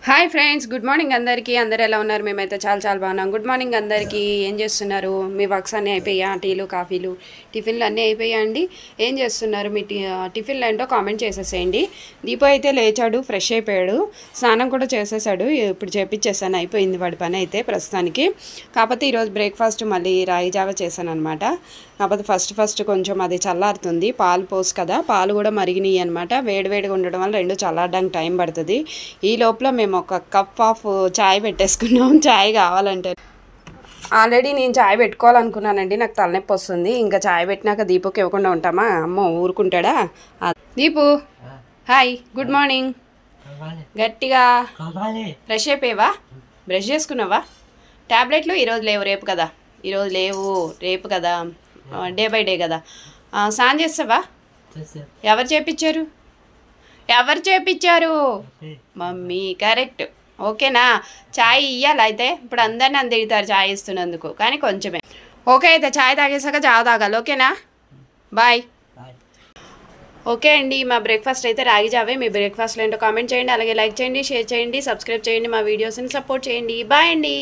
Hi friends, good morning అందరికీ. అందరు ఎలా ఉన్నారు? మేమైతే చాలా చాలా బాగున్నాం. గుడ్ మార్నింగ్ అందరికీ. ఏం చేస్తున్నారు? మీ వర్క్స్ అన్నీ అయిపోయా? టీలు, కాఫీలు, టిఫిన్లు అన్నీ అయిపోయా అండి? ఏం చేస్తున్నారు? మీ టిఫిన్లు ఏంటో కామెంట్ చేసేసేయండి. దీపో అయితే లేచాడు, ఫ్రెష్ అయిపోయాడు, స్నానం కూడా చేసేసాడు. ఇప్పుడు చేపించేసాను, అయిపోయింది వాడి పని అయితే ప్రస్తుతానికి. కాకపోతే ఈరోజు బ్రేక్ఫాస్ట్ మళ్ళీ రాగి జావ చేశాను అనమాట. కాకపోతే ఫస్ట్ కొంచెం అది చల్లారుతుంది, పాలు పోసు కదా, పాలు కూడా మరిగినాయి అనమాట. వేడివేడిగా ఉండడం వల్ల రెండు చల్లారడానికి టైం పడుతుంది. ఈ లోపల మేము ఒక కప్ ఆఫ్ చాయ్ పెట్టేసుకున్నాం. చాయ్ కావాలంటే ఆల్రెడీ నేను చాయ్ పెట్టుకోవాలనుకున్నానండి, నాకు తలనొప్పి వస్తుంది. ఇంకా చాయ్ పెట్టినాక దీపుకి ఇవ్వకుండా ఉంటామా? అమ్మో ఊరుకుంటాడా? Deepu hi, good morning. గట్టిగా ఫ్రెష్ అయిపోయావా? బ్రష్ చేసుకున్నావా? ట్యాబ్లెట్లు ఈరోజు లేవు, రేపు కదా. ఈరోజు లేవు, రేపు కదా, డే బై డే కదా. స్నానం చేస్తావా? ఎవరు చేపించారు? మమ్మీ. కరెక్ట్, ఓకేనా? చాయ్ ఇయ్యాలి అయితే. ఇప్పుడు అందరినీ నన్ను తిడతారు చాయ్ ఇస్తున్నందుకు, కానీ కొంచెమే. ఓకే అయితే చాయ్ తాగేసాక జావ తాగాలి, ఓకేనా? బాయ్. ఓకే అండి, మా బ్రేక్ఫాస్ట్ అయితే రాగి జావే. మీ బ్రేక్ఫాస్ట్లో ఏంటో కామెంట్ చేయండి, అలాగే లైక్ చేయండి, షేర్ చేయండి, సబ్స్క్రైబ్ చేయండి, మా వీడియోస్ని సపోర్ట్ చేయండి. బాయ్ అండి.